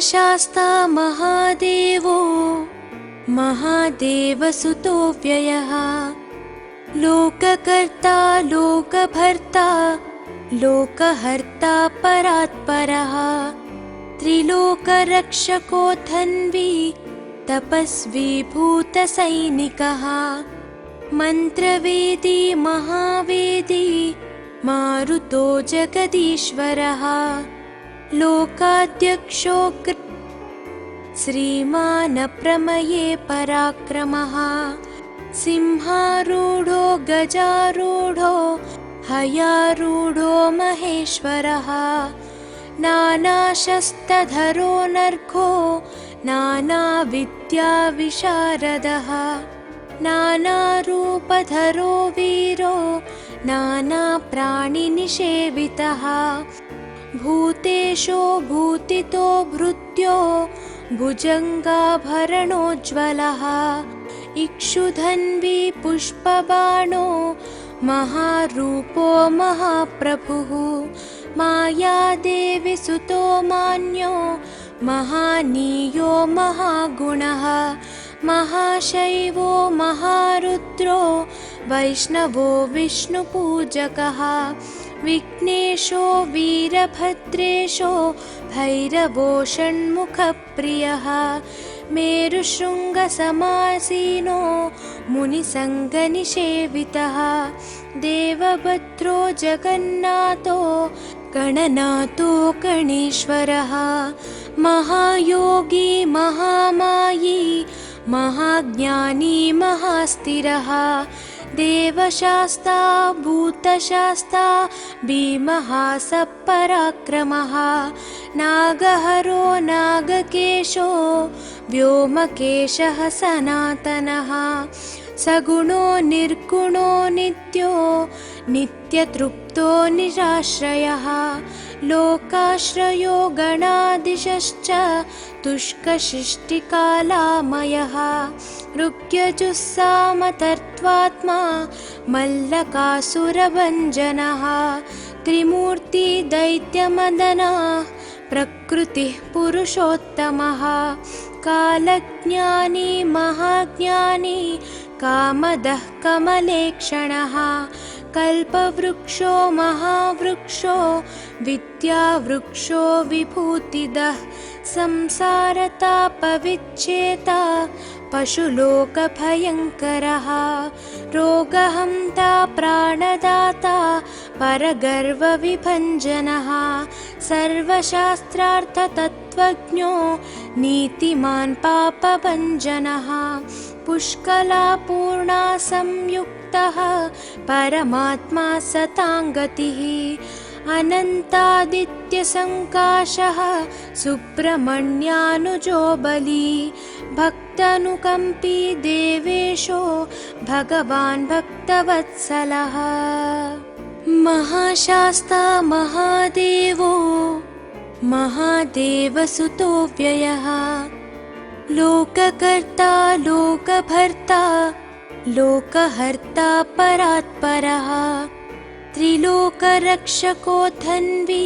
महाशास्ता महादेवो महादेवसुतो व्ययः लोककर्ता लोकभर्ता लोकहर्ता परात्परः त्रिलोकरक्षको धन्वी तपस्वी भूतसैनिकः मन्त्रवेदी महावेदी मारुतो जगदीश्वरः लोकाध्यक्षो श्रीमानप्रमये पराक्रमः सिंहारूढो गजारूढो हयारूढो महेश्वरः नानाशस्त्रधरो नर्घो नानाविद्याविशारदः नानारूपधरो वीरो नानाप्राणिनिषेवितः भूतेशो भूतितो भृत्यो भुजङ्गाभरणोज्ज्वलः इक्षुधन्वी पुष्पबाणो महारूपो महाप्रभुः मायादेवी सुतो मान्यो महानीयो महागुणः महाशैवो महारुद्रो वैष्णवो विष्णुपूजकः विघ्नेशो वीरभद्रेशो भैरवो षण्मुखप्रियः मेरुशृङ्गसमासीनो मुनिसङ्गनिषेवितः देवभद्रो जगन्नाथो गणनाथो गणेश्वरः महायोगी महामायी महाज्ञानी महास्थिरः देवशास्ता भूतशास्ता भीमः सपराक्रमः नागहरो नागकेशो व्योमकेशः सनातनः सगुणो निर्गुणो नित्यो नित्यतृप्तो निराश्रयः लोकाश्रयो गणाधीशश्च तुष्कशिष्टिकालामयः ऋग्यजुस्सामतर्त्वात्मा मल्लकासुरभञ्जनः त्रिमूर्ति दैत्यमदनः प्रकृतिः पुरुषोत्तमः कालज्ञानी महाज्ञानी कामदः कमलेक्षणः कल्पवृक्षो महावृक्षो विद्यावृक्षो विभूतिदः संसारतापविच्छेता पशुलोकभयङ्करः रोगहन्ता प्राणदाता परगर्वविभञ्जनः सर्वशास्त्रार्थतत्त्वज्ञो नीतिमान् पापभञ्जनः पुष्कलापूर्णा संयुक्तः परमात्मा सताङ्गतिः अनन्तादित्यसङ्काशः सुब्रह्मण्यानुजो बली भक्तानुकम्पी देवेशो भगवान् भक्तवत्सलः महाशास्ता महादेवो महादेवसुतो व्ययः लोककर्ता लोकभर्ता लोकहर्ता परात्परः त्रिलोकरक्षको धन्वी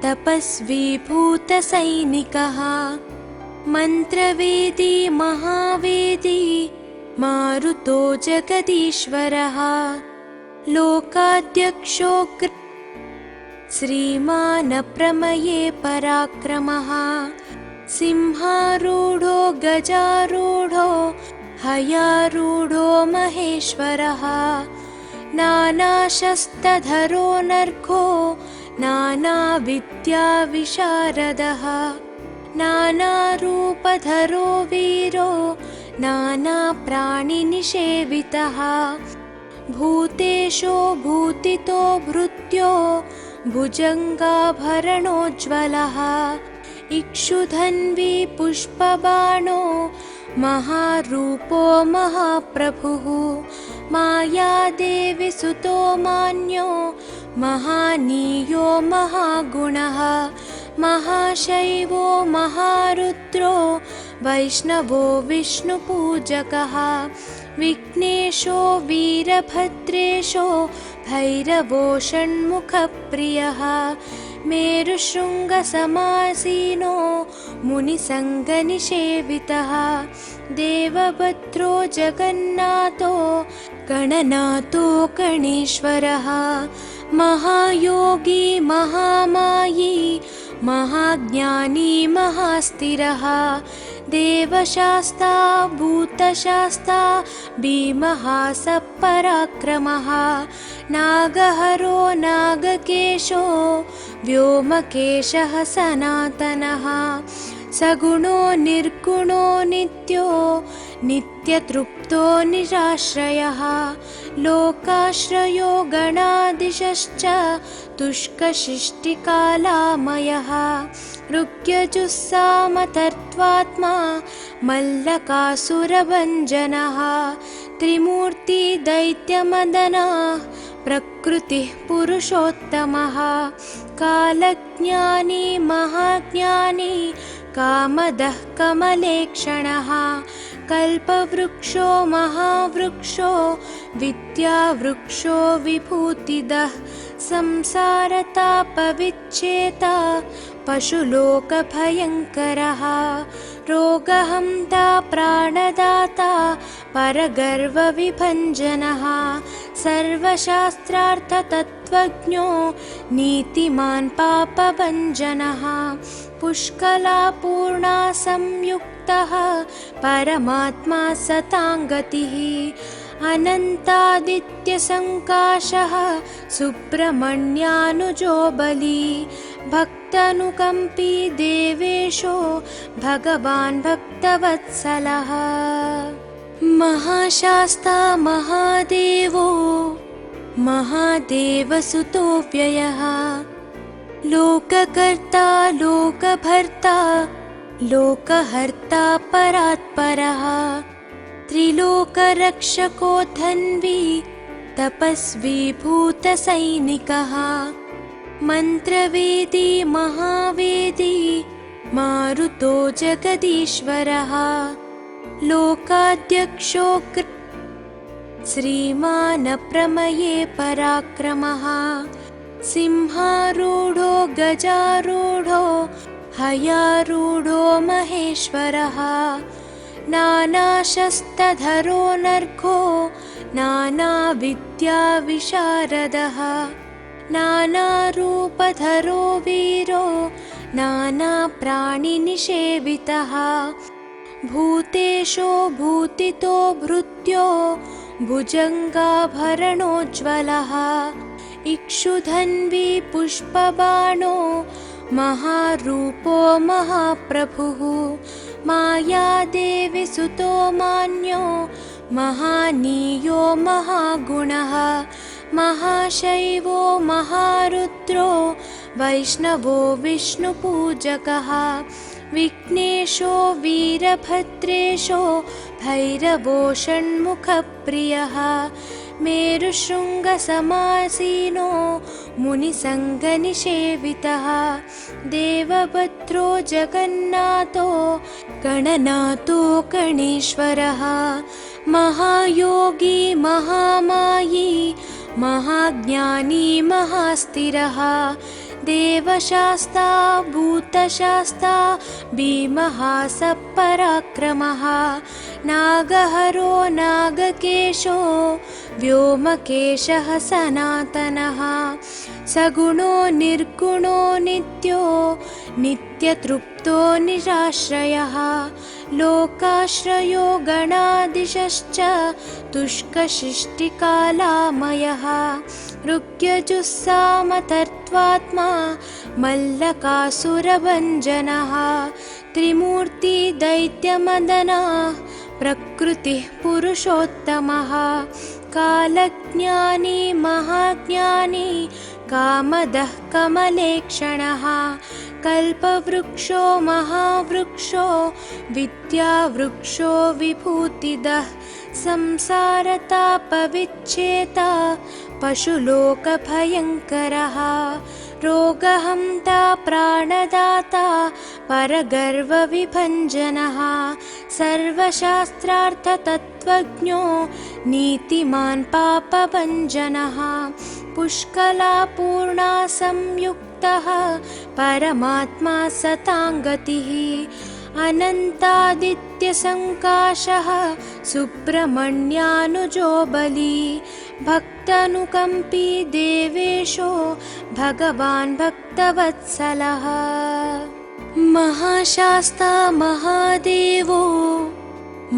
तपस्वी भूतसैनिकः मन्त्रवेदी महावेदी मारुतो जगदीश्वरः लोकाध्यक्षो श्रीमानप्रमये पराक्रमः सिंहारूढो गजारूढो हयारूढो महेश्वरः नानाशस्त्रधरो नर्घो नानाविद्याविशारदः नानारूपधरो वीरो नानाप्राणिनिषेवितः भूतेशो भूतितो भृत्यो भुजङ्गाभरणोज्ज्वलः इक्षुधन्वी पुष्पबाणो महारूपो महाप्रभुः मायादेवी सुतो मान्यो महानीयो महागुणः महाशैवो महारुद्रो वैष्णवो विष्णुपूजकः विघ्नेशो वीरभद्रेशो भैरवो षण्मुखप्रियः मेरुशृङ्गसमासीनो मुनिसङ्गनिषेवितः देवभद्रो जगन्नाथो गणनाथो गणेश्वरः महायोगी महामायी महाज्ञानी महास्थिरः देवशास्ता भूतशास्ता भीमः सपराक्रमः नागहरो नागकेशो व्योमकेशः सनातनः सगुणो निर्गुणो नित्यो नित्यतृप्तो निराश्रयः लोकाश्रयो गणाधीशश्च तुष्कशिष्टिकालामयः ऋग्यजुस्सामतर्त्वात्मा मल्लकासुरभञ्जनः त्रिमूर्तिदैत्यमदनः प्रकृतिः पुरुषोत्तमः कालज्ञानी महाज्ञानी कामदः कमलेक्षणः कल्पवृक्षो महावृक्षो विद्यावृक्षो विभूतिदः संसारतापविच्छेता पशुलोकभयङ्करः रोगहन्ता प्राणदाता परगर्वविभञ्जनः सर्वशास्त्रार्थतत्त्वज्ञो नीतिमान् पापभञ्जनः पुष्कलापूर्णा संयुक्तः परमात्मा सताङ्गतिः अनन्तादित्यसङ्काशः सुब्रह्मण्यानुजो बली भक्तानुकम्पी देवेशो भगवान् भक्तवत्सलः महाशास्ता महादेवो महादेवसुतो व्ययः लोककर्ता लोकभर्ता लोकहर्ता परात्परः त्रिलोकरक्षको धन्वी तपस्वी भूतसैनिकः मन्त्रवेदी महावेदी मारुतो जगदीश्वरः लोकाध्यक्षो श्रीमान् प्रमये पराक्रमः सिंहारूढो गजारूढो हयारूढो महेश्वरः नानाशस्त्रधरो नर्घो नानाविद्याविशारदः नानारूपधरो वीरो नानाप्राणिनिषेवितः भूतेशो भूतितो भृत्यो भुजङ्गाभरणोज्ज्वलः इक्षुधन्वी पुष्पबाणो महारूपो महाप्रभुः मायादेवी सुतो मान्यो महानीयो महागुणः महाशैवो महारुद्रो वैष्णवो विष्णुपूजकः विघ्नेशो वीरभद्रेशो भैरवो षण्मुखप्रियः मेरुशृङ्गसमासीनो मुनिसङ्गनिषेवितः देवभद्रो जगन्नाथो गणनाथो गणेश्वरः महायोगी महामायी महाज्ञानी महास्थिरः देवशास्ता भूतशास्ता भीमः सपराक्रमः नागहरो नागकेशो व्योमकेशः सनातनः सगुणो निर्गुणो नित्यो नित्यतृप्तो निराश्रयः लोकाश्रयो गणाधीशश्च तुष्कशिष्टिकालामयः ऋग्यजुस्सामतर्त्वात्मा मल्लकासुरभञ्जनः त्रिमूर्तिदैत्यमदनः प्रकृतिः पुरुषोत्तमः कालज्ञानी महाज्ञानी कामदः कमलेक्षणः कल्पवृक्षो महावृक्षो विद्यावृक्षो विभूतिदः संसारतापविच्छेता पशुलोकभयङ्करः रोगहन्ता प्राणदाता परगर्वविभञ्जनः सर्वशास्त्रार्थतत्त्वज्ञो नीतिमान् पापभञ्जनः पुष्कलापूर्णा संयुक्तः परमात्मा सताङ्गतिः अनन्तादित्यसङ्काशः सुब्रह्मण्यानुजो बली भक्तानुकम्पी देवेशो भगवान् भक्तवत्सलः महाशास्ता महादेवो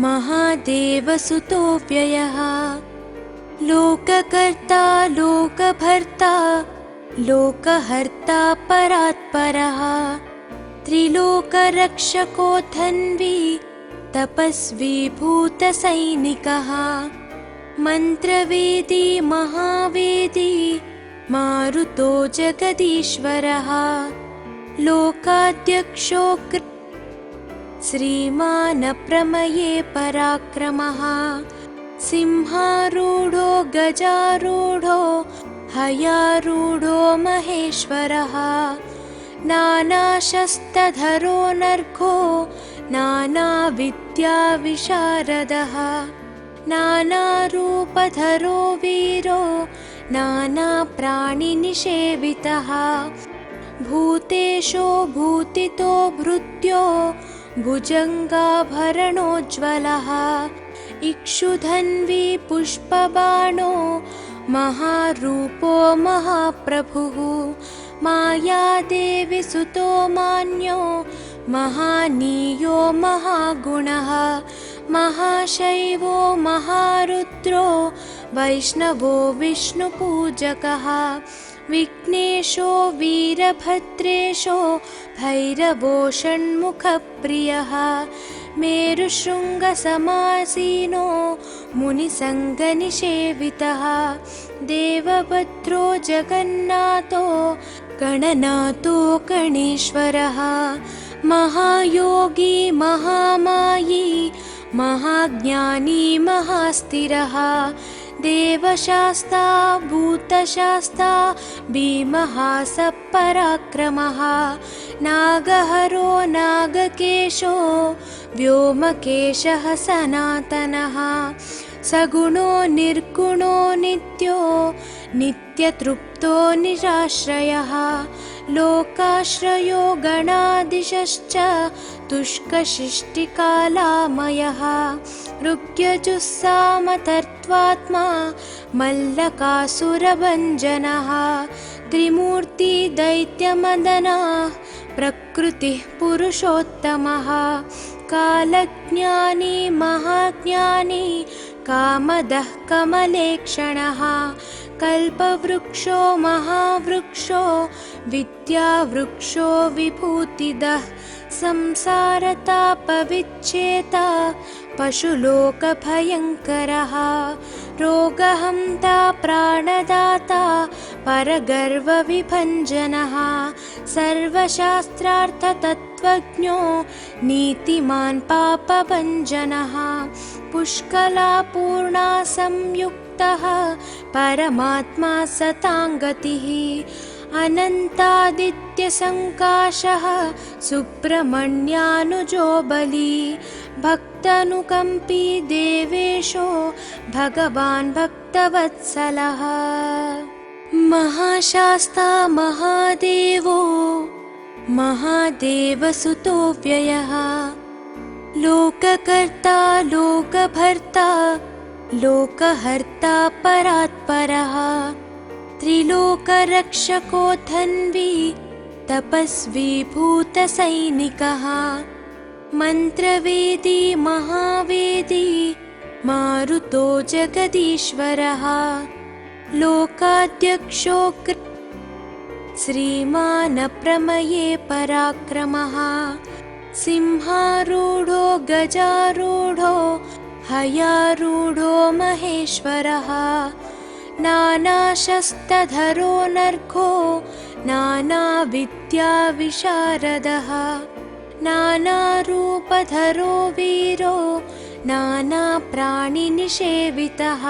महादेवसुतो व्ययः लोककर्ता लोकभर्ता लोकहर्ता परात्परः त्रिलोकरक्षको धन्वी तपस्वी भूतसैनिकः मन्त्रवेदी महावेदी मारुतो जगदीश्वरः लोकाध्यक्षो श्रीमान् प्रमये पराक्रमः सिंहारूढो गजारूढो हयारूढो महेश्वरः नानाशस्त्रधरो नर्घो नानाविद्याविशारदः नानारूपधरो वीरो नानाप्राणिनिषेवितः भूतेशो भूतितो भृत्यो भुजङ्गाभरणोज्ज्वलः इक्षुधन्वी पुष्पबाणो महारूपो महाप्रभुः मायादेवी सुतो मान्यो महानीयो महागुणः महाशैवो महारुद्रो वैष्णवो विष्णुपूजकः विघ्नेशो वीरभद्रेशो भैरवो षण्मुखप्रियः मेरुशृङ्गसमासीनो मुनिसङ्गनिषेवितः देवभद्रो जगन्नाथो गणनाथो गणेश्वरः महायोगी महामायी महाज्ञानी महास्थिरः देवशास्ता भूतशास्ता भीमः सपराक्रमः नागहरो नागकेशो व्योमकेशः सनातनः सगुणो निर्गुणो नित्यो नित्यतृप्तो निराश्रयः लोकाश्रयो गणाधीशश्च तुष्कशिष्टिकालामयः ऋग्यजुस्सामतर्त्वात्मा मल्लकासुरभञ्जनः त्रिमूर्ति दैत्यमदनः प्रकृतिः पुरुषोत्तमः कालज्ञानी महाज्ञानी कामदः कमलेक्षणः कल्पवृक्षो महावृक्षो विद्यावृक्षो विभूतिदः संसारतापविच्छेता पशुलोकभयङ्करः रोगहन्ता प्राणदाता परगर्वविभञ्जनः सर्वशास्त्रार्थतत्त्वज्ञो नीतिमान् पापभञ्जनः पुष्कलापूर्णा संयुक्तः परमात्मा सताङ्गतिः अनन्तादित्यसङ्काशः सुब्रह्मण्यानुजो बली भक्तानुकम्पी देवेशो भगवान् भक्तवत्सलः महाशास्ता महादेवो महादेवसुतो व्ययः लोककर्ता लोकभर्ता लोकहर्ता परात्परः त्रिलोकरक्षको धन्वी तपस्वी भूतसैनिकः मन्त्रवेदी महावेदी मारुतो जगदीश्वरः लोकाध्यक्षो श्रीमान् प्रमये पराक्रमः सिंहारूढो गजारूढो हयारूढो महेश्वरः नानाशस्त्रधरो नर्घो नानाविद्याविशारदः नानारूपधरो वीरो नानाप्राणिनिषेवितः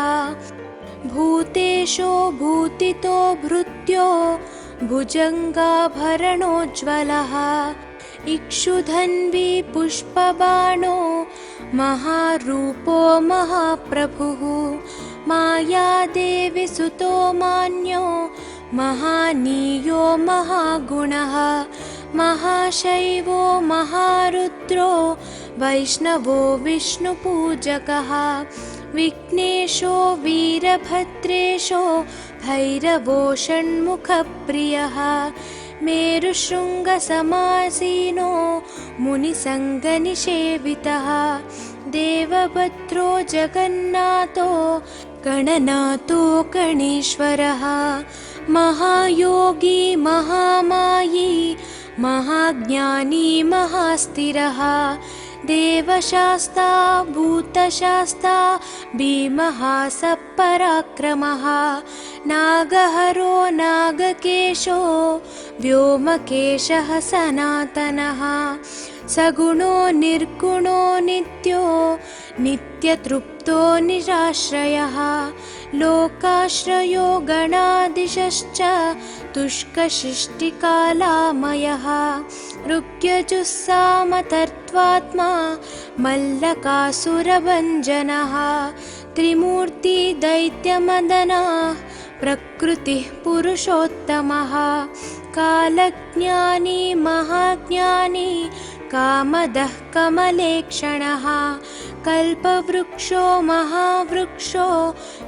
भूतेशो भूतितो भृत्यो भुजङ्गाभरणोज्ज्वलः इक्षुधन्वी पुष्पबाणो महारूपो महाप्रभुः मायादेवी सुतो मान्यो महानीयो महागुणः महाशैवो महारुद्रो वैष्णवो विष्णुपूजकः विघ्नेशो वीरभद्रेशो भैरवो षण्मुखप्रियः मेरुशृङ्गसमासीनो मुनिसङ्गनिषेवितः देवभद्रो जगन्नाथो गणनाथो गणेश्वरः महायोगी महामायी महाज्ञानी महास्थिरः देवशास्ता भूतशास्ता भीमः सपराक्रमः नागहरो नागकेशो व्योमकेशः सनातनः सगुणो निर्गुणो नित्यो नित्यतृप्तो निराश्रयः लोकाश्रयो गणाधीशश्च तुष्कशिष्टिकालामयः ऋग्यजुस्सामतर्त्वात्मा मल्लकासुरभञ्जनः त्रिमूर्ति दैत्यमदनः प्रकृतिः पुरुषोत्तमः कालज्ञानी महाज्ञानी कामदः कमलेक्षणः कल्पवृक्षो महावृक्षो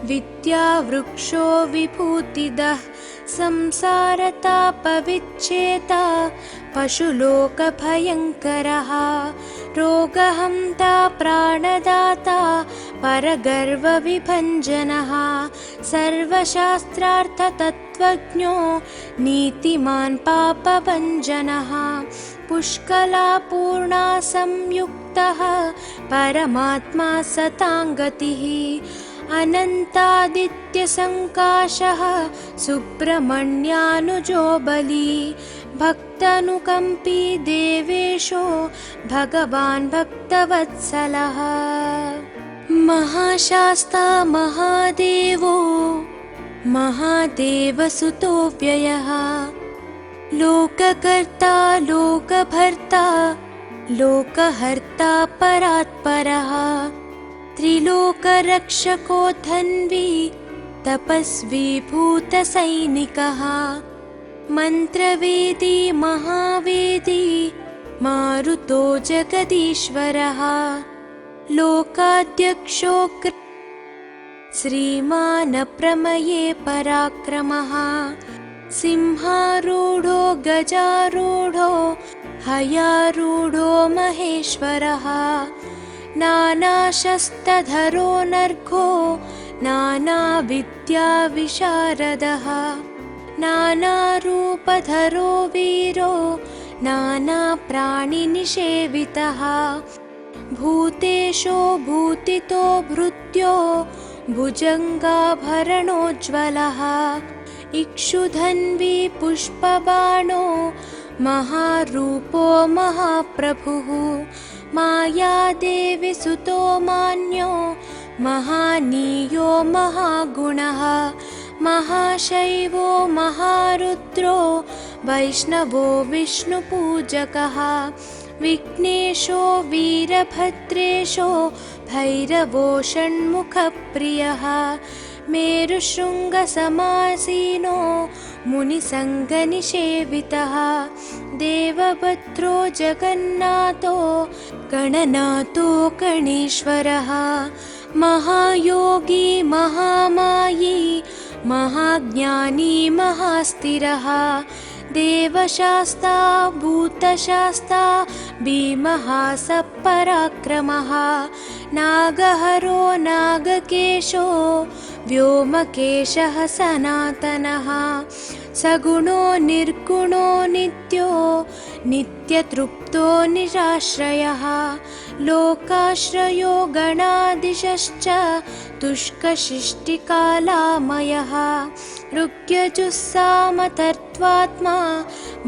विद्यावृक्षो विभूतिदः संसारतापविच्छेता पशुलोकभयङ्करः रोगहन्ता प्राणदाता परगर्वविभञ्जनः सर्वशास्त्रार्थतत्त्वज्ञो नीतिमान् पापभञ्जनः पुष्कलापूर्णा संयुक्तः परमात्मा सताङ्गतिः अनन्तादित्यसङ्काशः सुब्रह्मण्यानुजो बली भक्तानुकम्पी देवेशो भगवान् भक्तवत्सलः महाशास्ता महादेवो महादेवसुतो व्ययः लोककर्ता लोकभर्ता लोकहर्ता परात्परः त्रिलोकरक्षको धन्वी तपस्वी भूतसैनिकः मन्त्रवेदी महावेदी मारुतो जगदीश्वरः लोकाध्यक्षो श्रीमान् प्रमये पराक्रमः सिंहारूढो गजारूढो हयारूढो महेश्वरः नानाशस्त्रधरो नर्घो नानाविद्याविशारदः नानारूपधरो वीरो नानाप्राणिनिषेवितः भूतेशो भूतितो भृत्यो भुजङ्गाभरणोज्ज्वलः इक्षुधन्वी पुष्पबाणो महारूपो महाप्रभुः मायादेवी सुतो मान्यो महानीयो महागुणः महाशैवो महारुद्रो वैष्णवो विष्णुपूजकः विघ्नेशो वीरभद्रेशो भैरवो षण्मुखप्रियः मेरुशृङ्गसमासीनो मुनिसङ्गनिषेवितः देवभद्रो जगन्नाथो गणनाथो गणेश्वरः महायोगी महामायी महाज्ञानी महास्थिरः देवशास्ता भूतशास्ता भीमः सपराक्रमः नागहरो नागकेशो व्योमकेशः सनातनः सगुणो निर्गुणो नित्यो नित्यतृप्तो निराश्रयः लोकाश्रयो गणाधीशश्च तुष्कशिष्टिकालामयः ऋग्यजुस्सामतर्त्वात्मा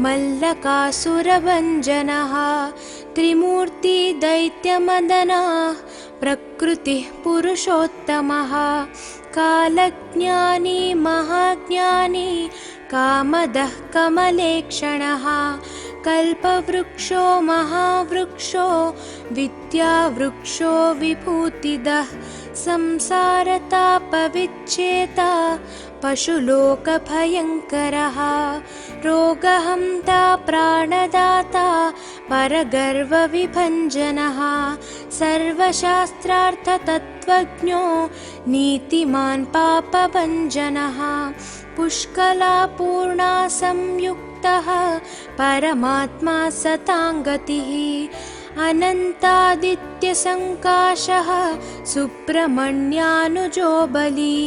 मल्लकासुरभञ्जनः त्रिमूर्ति दैत्यमदनः प्रकृतिः पुरुषोत्तमः कालज्ञानी महाज्ञानी कामदः कमलेक्षणः कल्पवृक्षो महावृक्षो विद्यावृक्षो विभूतिदः संसारतापविच्छेता पशुलोकभयङ्करः रोगहन्ता प्राणदाता परगर्वविभञ्जनः सर्वशास्त्रार्थतत्त्वज्ञो नीतिमान् पापभञ्जनः पुष्कलापूर्णा संयुक्तः परमात्मा सताङ्गतिः अनन्तादित्यसङ्काशः सुब्रह्मण्यानुजो बली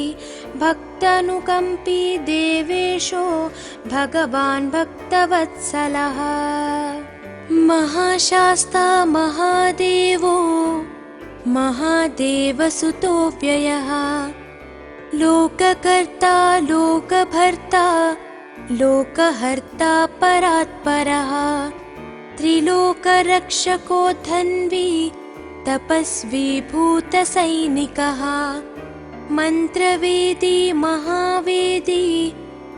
भक्तानुकम्पी देवेशो भगवान् भक्तवत्सलः महाशास्ता महादेवो महादेवसुतो व्ययः लोककर्ता लोकभर्ता लोकहर्ता परात्परः त्रिलोकरक्षको धन्वी तपस्वी भूतसैनिकः मन्त्रवेदी महावेदी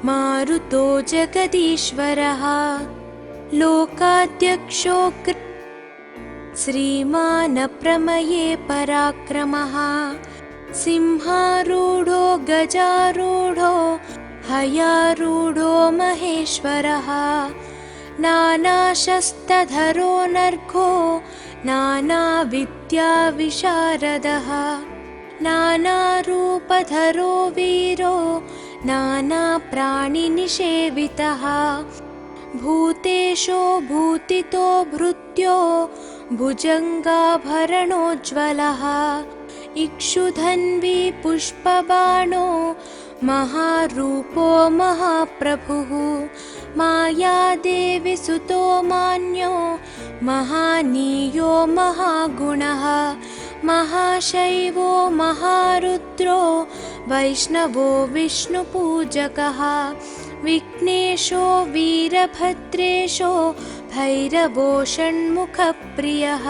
मारुतो जगदीश्वरः लोकाध्यक्षो श्रीमान् प्रमये पराक्रमः सिंहारूढो गजारूढो हयारूढो महेश्वरः नानाशस्त्रधरो नर्घो नानाविद्याविशारदः नानारूपधरो वीरो नानाप्राणिनिषेवितः भूतेशो भूतितो भृत्यो भुजङ्गाभरणोज्ज्वलः इक्षुधन्वी पुष्पबाणो महारूपो महाप्रभुः मायादेवी सुतो मान्यो महानीयो महागुणः महाशैवो महारुद्रो वैष्णवो विष्णुपूजकः विघ्नेशो वीरभद्रेशो भैरवो षण्मुखप्रियः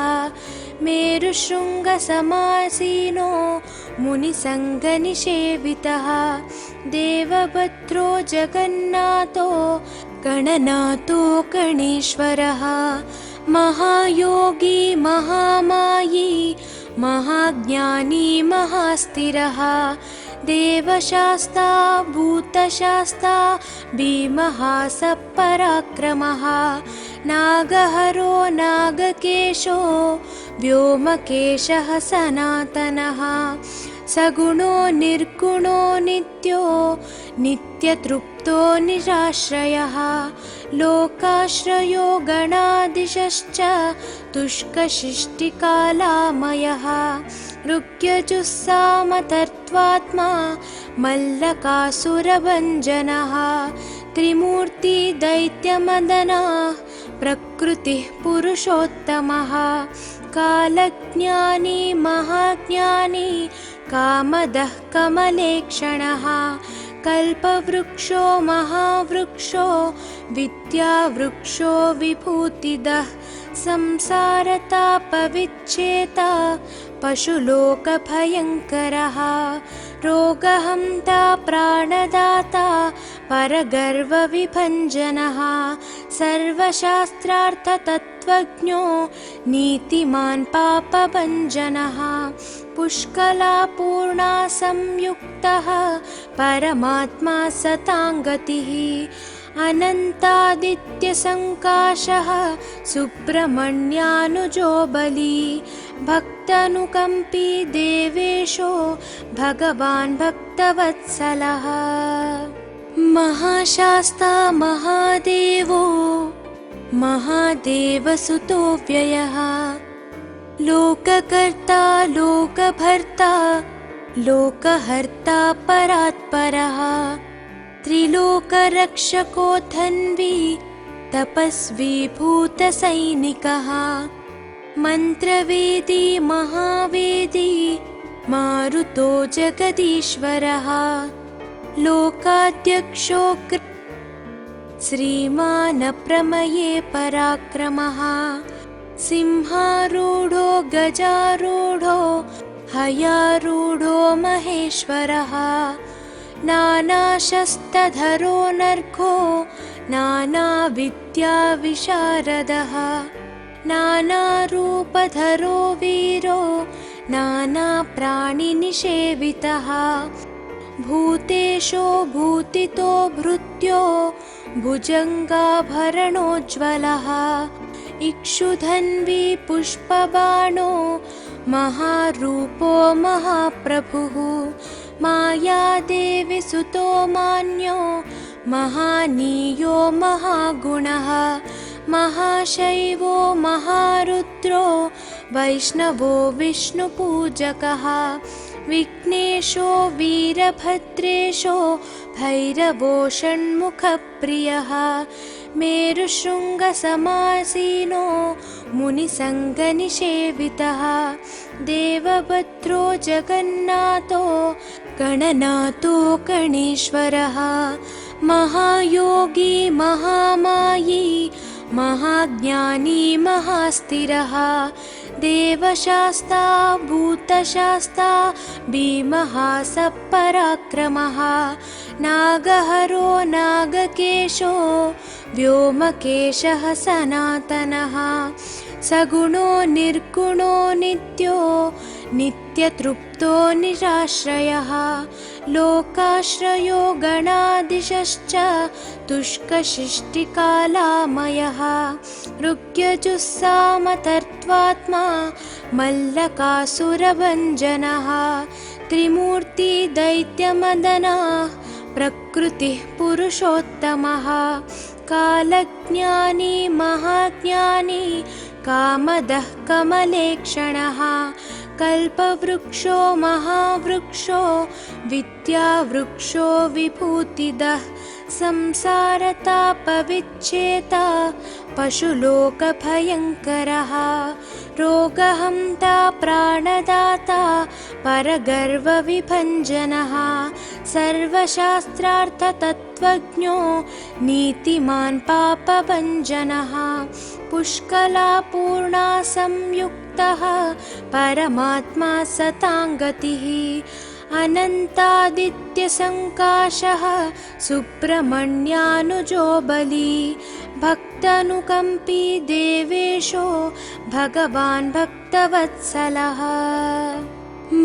मेरुशृङ्गसमासीनो मुनिसङ्गनिषेवितः देवभद्रो जगन्नाथो गणनाथो गणेश्वरः महायोगी महामायी महाज्ञानी महास्थिरः देवशास्ता भूतशास्ता भीमः सपराक्रमः नागहरो नागकेशो व्योमकेशः सनातनः सगुणो निर्गुणो नित्यो नित्यतृप्तो निराश्रयः लोकाश्रयो गणाधीशश्च तुष्कशिष्टिकालामयः ऋग्यजुस्सामतर्त्वात्मा मल्लकासुरभञ्जनः त्रिमूर्ति दैत्यमदनः प्रकृतिः पुरुषोत्तमः कालज्ञानी महाज्ञानी कामदः कमलेक्षणः कल्पवृक्षो महावृक्षो विद्यावृक्षो विभूतिदः संसारतापविच्छेता पशुलोकभयङ्करः रोगहन्ता प्राणदाता परगर्वविभञ्जनः सर्वशास्त्रार्थतत्त्वज्ञो नीतिमान् पापभञ्जनः पुष्कलापूर्णा संयुक्तः परमात्मा सताङ्गतिः अनन्तादित्यसङ्काशः सुब्रह्मण्यानुजो बली भक्तानुकम्पी देवेशो भगवान् भक्तवत्सलः महाशास्ता महादेवो महादेवसुतो व्ययः लोककर्ता लोकभर्ता लोकहर्ता परात्परः त्रिलोकरक्षको धन्वी तपस्वी भूतसैनिकः मन्त्रवेदी महावेदी मारुतो जगदीश्वरः लोकाध्यक्षो श्रीमान् प्रमये पराक्रमः सिंहारूढो गजारूढो हयारूढो महेश्वरः नानाशस्त्रधरो नर्घो नानाविद्याविशारदः नानारूपधरो वीरो नानाप्राणिनिषेवितः भूतेशो भूतितो भृत्यो भुजङ्गाभरणोज्ज्वलः इक्षुधन्वी पुष्पबाणो महारूपो महाप्रभुः मायादेवी सुतो मान्यो महानीयो महागुणः महाशैवो महारुद्रो वैष्णवो विष्णुपूजकः विघ्नेशो वीरभद्रेशो भैरवो षण्मुखप्रियः मेरुशृङ्गसमासीनो मुनिसङ्गनिषेवितः देवभद्रो जगन्नाथो गणनाथो गणेश्वरः महायोगी महामायी महाज्ञानी महास्थिरः देवशास्ता भूतशास्ता भीमः सपराक्रमः नागहरो नागकेशो व्योमकेशः सनातनः सगुणो निर्गुणो नित्यो नित्यतृप्तो निराश्रयः लोकाश्रयो गणाधीशश्च तुष्कशिष्टिकालामयः ऋग्यजुस्सामतर्त्वात्मा मल्लकासुरभञ्जनः त्रिमूर्ति दैत्यमदनः प्रकृतिः पुरुषोत्तमः कालज्ञानी महाज्ञानी कामदः कमलेक्षणः कल्पवृक्षो महावृक्षो विद्यावृक्षो विभूतिदः संसारतापविच्छेता पशुलोकभयङ्करः रोगहन्ता प्राणदाता परगर्वविभञ्जनः सर्वशास्त्रार्थतत्त्वज्ञो नीतिमान् पापभञ्जनः पुष्कलापूर्णा संयुक्तः परमात्मा सताङ्गतिः अनन्तादित्यसङ्काशः सुब्रह्मण्यानुजो बली भक्तानुकम्पी देवेशो भगवान् भक्तवत्सलः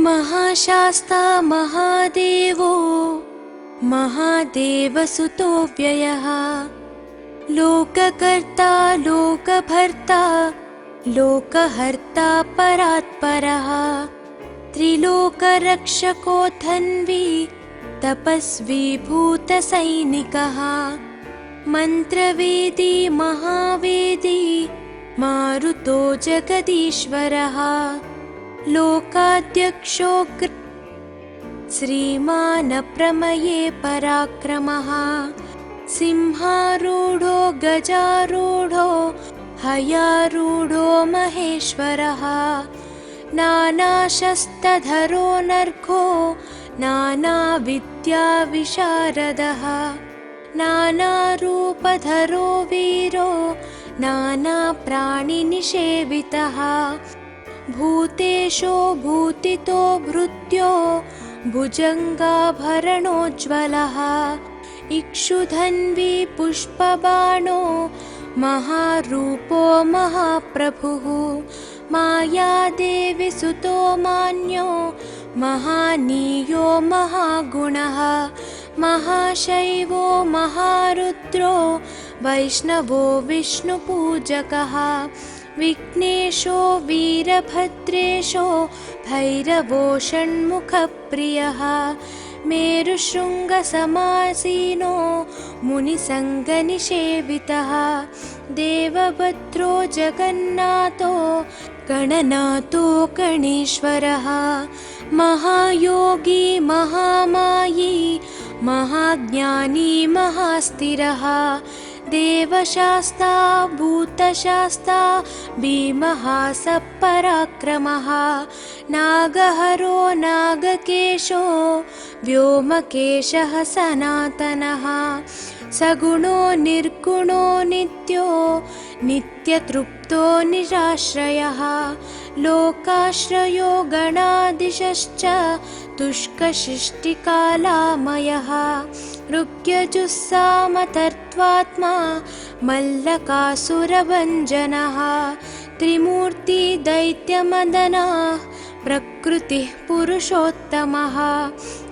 महाशास्ता महादेवो महादेवसुतो व्ययः लोककर्ता लोकभर्ता लोकहर्ता परात्परः त्रिलोकरक्षको धन्वी तपस्वी भूतसैनिकः मन्त्रवेदी महावेदी मारुतो जगदीश्वरः लोकाध्यक्षो श्रीमानप्रमये पराक्रमः सिंहारूढो गजारूढो हयारूढो महेश्वरः नानाशस्त्रधरो नर्घो नानाविद्याविशारदः नानारूपधरो वीरो नानाप्राणिनिषेवितः भूतेशो भूतितो भृत्यो भुजङ्गाभरणोज्ज्वलः इक्षुधन्वी पुष्पबाणो महारूपो महाप्रभुः मायादेवी सुतो मान्यो महानीयो महागुणः महाशैवो महारुद्रो वैष्णवो विष्णुपूजकः विघ्नेशो वीरभद्रेशो भैरवो षण्मुखप्रियः मेरुशृङ्गसमासीनो मुनिसङ्गनिषेवितः देवभद्रो जगन्नाथो गणनाथो गणेश्वरः महायोगी महामायी महाज्ञानी महास्थिरः देवशास्ता भूतशास्ता भीमः सपराक्रमः नागहरो नागकेशो व्योमकेशः सनातनः सगुणो निर्गुणो नित्यो नित्यतृप्तो निराश्रयः लोकाश्रयो गणाधीशश्च तुष्कशिष्टिकालामयः ऋग्यजुस्सामतर्त्वात्मा मल्लकासुरभञ्जनः त्रिमूर्ति दैत्यमदनः प्रकृतिः पुरुषोत्तमः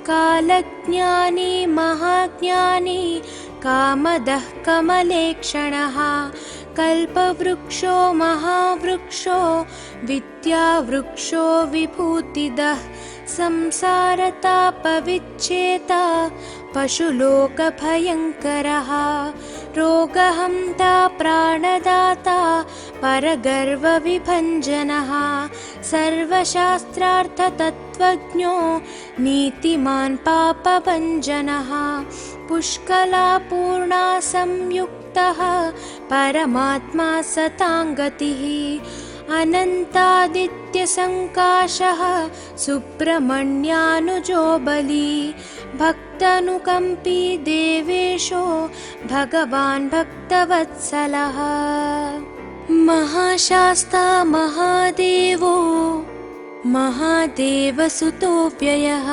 कालज्ञानी महाज्ञानी कामदः कमलेक्षणः कल्पवृक्षो महावृक्षो विद्यावृक्षो विभूतिदः संसारतापविच्छेता पशुलोकभयङ्करः रोगहन्ता प्राणदाता परगर्वविभञ्जनः सर्वशास्त्रार्थतत्त्वज्ञो नीतिमान् पापभञ्जनः पुष्कलापूर्णा संयुक्तः परमात्मा सताङ्गतिः अनन्तादित्यसङ्काशः सुब्रह्मण्यानुजो बली भक्तानुकम्पी देवेशो भगवान् भक्तवत्सलः महाशास्ता महादेवो महादेवसुतो व्ययः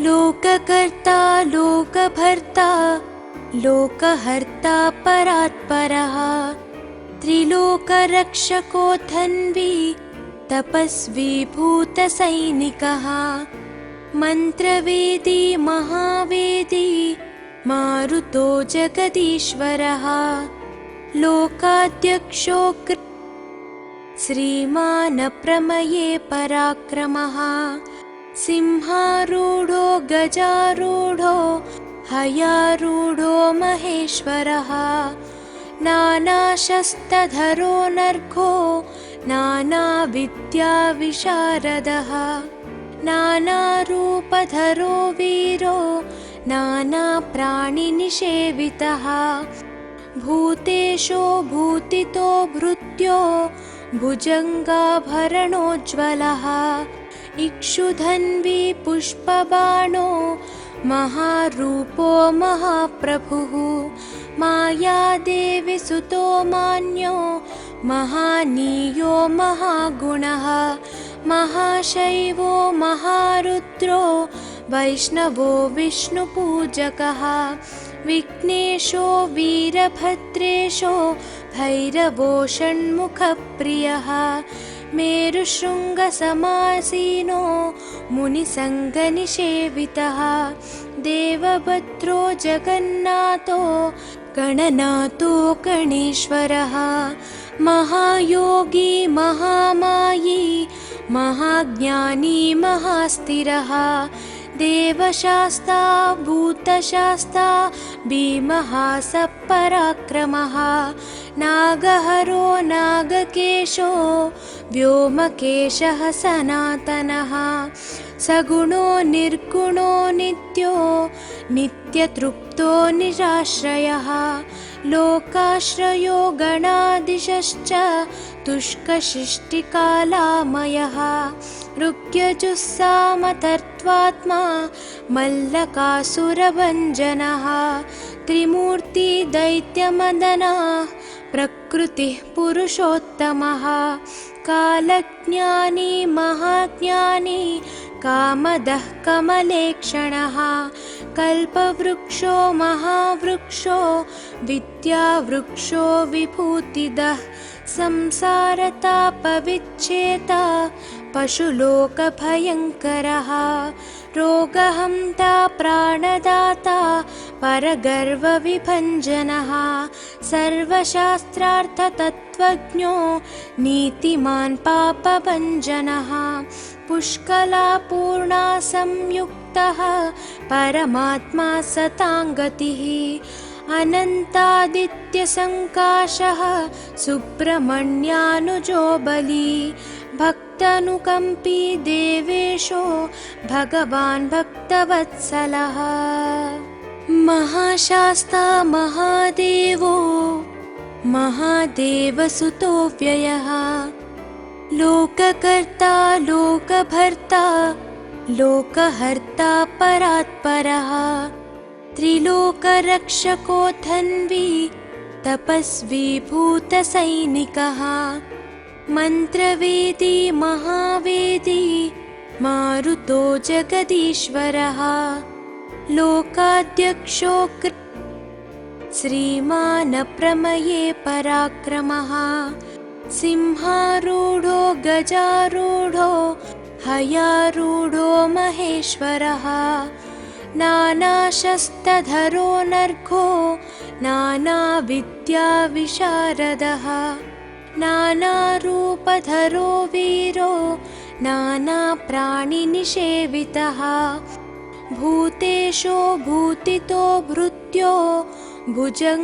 लोककर्ता लोकभर्ता लोकहर्ता परात्परः त्रिलोकरक्षको धन्वी तपस्वी भूतसैनिकः मन्त्रवेदी महावेदी मारुतो जगदीश्वरः लोकाध्यक्षो श्रीमान् प्रमये पराक्रमः सिंहारूढो गजारूढो हयारूढो महेश्वरः नानाशस्त्रधरो नर्घो नानाविद्याविशारदः नानारूपधरो वीरो नानाप्राणिनिषेवितः भूतेशो भूतितो भृत्यो भुजङ्गाभरणोज्ज्वलः इक्षुधन्वी पुष्पबाणो महारूपो महाप्रभुः मायादेवी सुतो मान्यो महानीयो महागुणः महाशैवो महारुद्रो वैष्णवो विष्णुपूजकः विघ्नेशो वीरभद्रेशो भैरवो षण्मुखप्रियः मेरुशृङ्गसमासीनो मुनिसङ्गनिषेवितः देवभद्रो जगन्नाथो गणनाथो गणेश्वरः महायोगी महामायी महाज्ञानी महास्थिरः देवशास्ता भूतशास्ता भीमः सपराक्रमः नागहरो नागकेशो व्योमकेशः सनातनः सगुणो निर्गुणो नित्यो नित्यतृप्तो निराश्रयः लोकाश्रयो गणाधीशश्च तुष्कशिष्टिकालामयः ऋग्यजुस्सामतर्त्वात्मा मल्लकासुरभञ्जनः त्रिमूर्ति दैत्यमदनः प्रकृतिः पुरुषोत्तमः कालज्ञानी महाज्ञानी कामदः कमलेक्षणः कल्पवृक्षो महावृक्षो विद्यावृक्षो विभूतिदः संसारतापविच्छेता पशुलोकभयङ्करः रोगहन्ता प्राणदाता परगर्वविभञ्जनः सर्वशास्त्रार्थतत्त्वज्ञो नीतिमान् पापभञ्जनः पुष्कलापूर्णा संयुक्तः परमात्मा सताङ्गतिः अनन्तादित्यसङ्काशः सुब्रह्मण्यानुजो बली भक्तानुकम्पी देवेशो भगवान् भक्तवत्सलः महाशास्ता महादेवो महादेवसुतो व्ययः लोककर्ता लोकभर्ता लोकहर्ता परात्परः त्रिलोकरक्षको धन्वी तपस्वी भूतसैनिकः मन्त्रवेदी महावेदी मारुतो जगदीश्वरः लोकाध्यक्षो श्रीमान् प्रमये पराक्रमः सिंहारूढो गजारूढो हयारूढो महेश्वरः नानाशस्त्रधरो नर्घो नानाविद्याविशारदः नानारूपधरो वीरो नानाप्राणिनिषेवितः भूतेशो भूतितो भृत्यो भुजङ्गाभरणोज्ज्वलः